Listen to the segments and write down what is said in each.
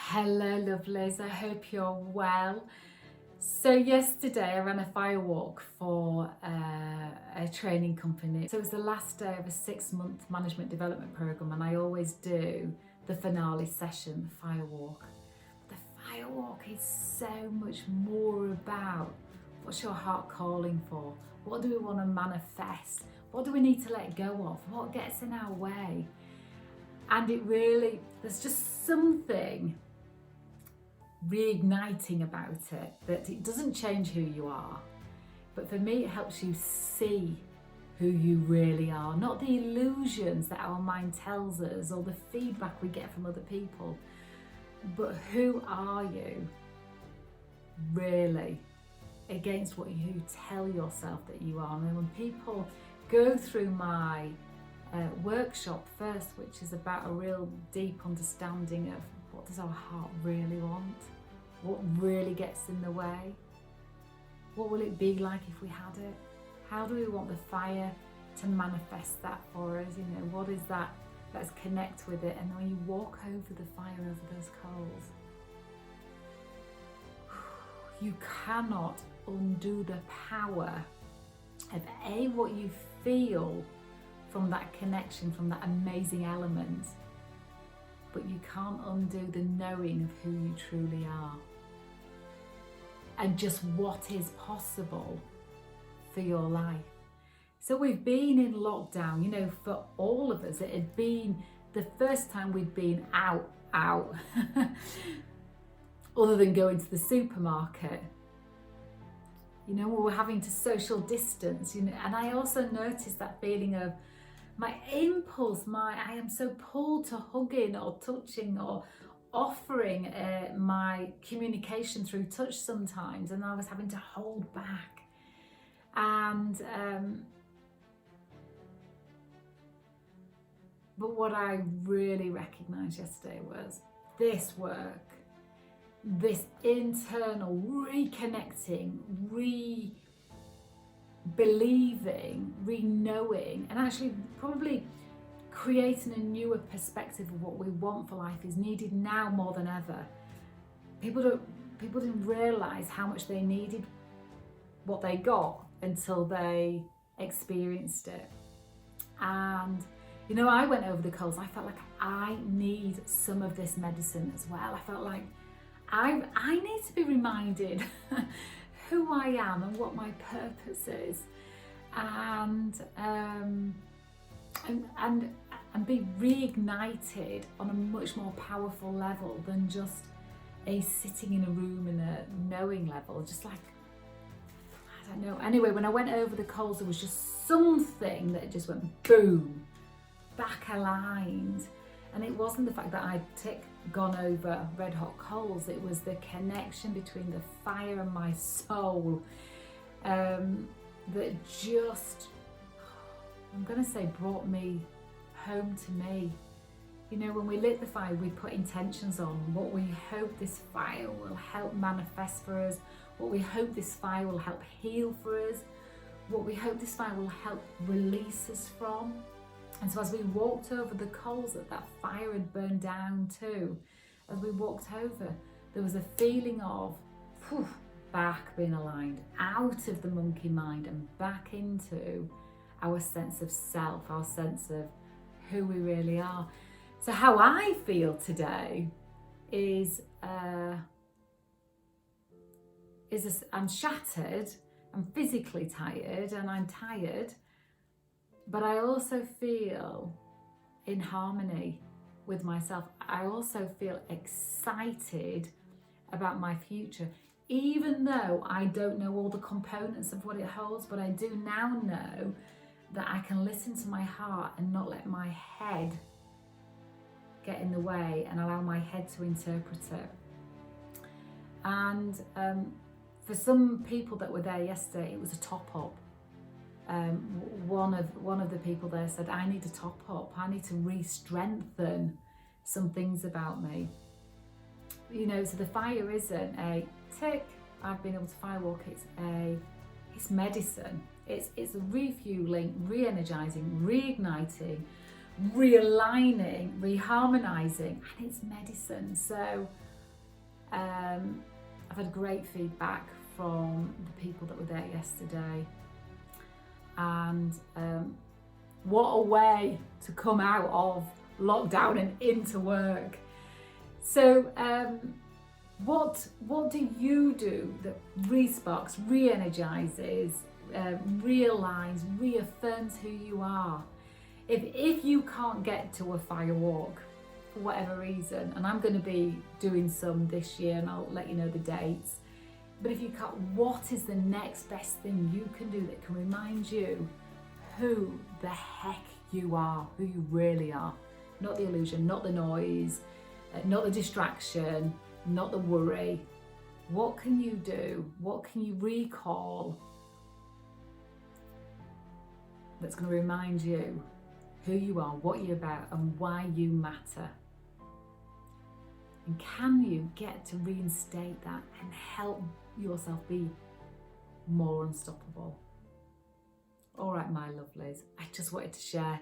Hello lovelies, I hope you're well. So yesterday I ran a firewalk for a training company. So it was the last day of a 6-month management development program, and I always do the finale session, the firewalk. The firewalk is so much more about what's your heart calling for? What do we want to manifest? What do we need to let go of? What gets in our way? And there's just something reigniting about it, that it doesn't change who you are, but for me it helps you see who you really are, not the illusions that our mind tells us or the feedback we get from other people, but who are you really against what you tell yourself that you are. And when people go through my workshop first, which is about a real deep understanding of what does our heart really want? What really gets in the way? What will it be like if we had it? How do we want the fire to manifest that for us? What is that? Let's connect with it. And when you walk over the fire, over those coals, you cannot undo the power of what you feel from that connection, from that amazing element. But you can't undo the knowing of who you truly are and just what is possible for your life. So we've been in lockdown, for all of us, it had been the first time we'd been out, other than going to the supermarket. We were having to social distance, and I also noticed that feeling of my impulse, I am so pulled to hugging or touching or offering my communication through touch sometimes, and I was having to hold back. And but what I really recognised yesterday was this work, this internal reconnecting, believing, re-knowing, and actually probably creating a newer perspective of what we want for life is needed now more than ever. People didn't realise how much they needed what they got until they experienced it. And I went over the coals. I felt like I need some of this medicine as well. I felt like I need to be reminded who I am and what my purpose is, and be reignited on a much more powerful level than just a sitting in a room in a knowing level. Just like, I don't know. Anyway, when I went over the coals, there was just something that just went boom, back aligned. And it wasn't the fact that I'd gone over red hot coals, it was the connection between the fire and my soul that just, I'm going to say, brought me home to me. When we lit the fire, we put intentions on what we hope this fire will help manifest for us, what we hope this fire will help heal for us, what we hope this fire will help release us from. And so as we walked over the coals that fire had burned down too, as we walked over, there was a feeling of back being aligned, out of the monkey mind and back into our sense of self, our sense of who we really are. So how I feel today is I'm shattered, I'm physically tired, and I'm tired. But I also feel in harmony with myself. I also feel excited about my future, even though I don't know all the components of what it holds, but I do now know that I can listen to my heart and not let my head get in the way and allow my head to interpret it. And for some people that were there yesterday, it was a top up. One of the people there said, I need to top up, I need to re-strengthen some things about me. So the fire isn't a tick, I've been able to firewalk, it's medicine. It's refueling, re-energizing, reigniting, realigning, reharmonizing, and it's medicine. So I've had great feedback from the people that were there yesterday, and what a way to come out of lockdown and into work. So what do you do that re-sparks, re-energizes, realigns, reaffirms who you are? If you can't get to a fire walk for whatever reason, and I'm going to be doing some this year and I'll let you know the dates, but if you can't, what is the next best thing you can do that can remind you who the heck you are, who you really are? Not the illusion, not the noise, not the distraction, not the worry. What can you do? What can you recall that's going to remind you who you are, what you're about, and why you matter? And can you get to reinstate that and help yourself be more unstoppable? All right, my lovelies, I just wanted to share,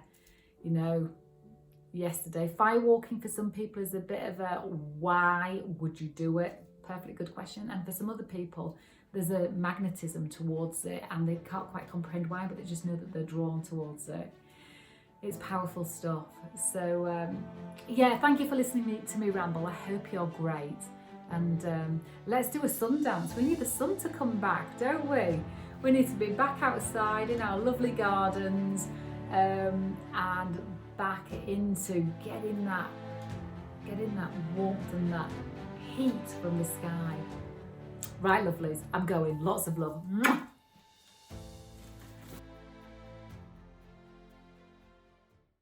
yesterday, firewalking for some people is a bit of a why would you do it? Perfectly good question. And for some other people, there's a magnetism towards it and they can't quite comprehend why, but they just know that they're drawn towards it. It's powerful stuff. So thank you for listening to me ramble. I hope you're great. And let's do a sun dance. We need the sun to come back, don't we? We need to be back outside in our lovely gardens and back into getting that warmth and that heat from the sky. Right, lovelies, I'm going. Lots of love. Mwah!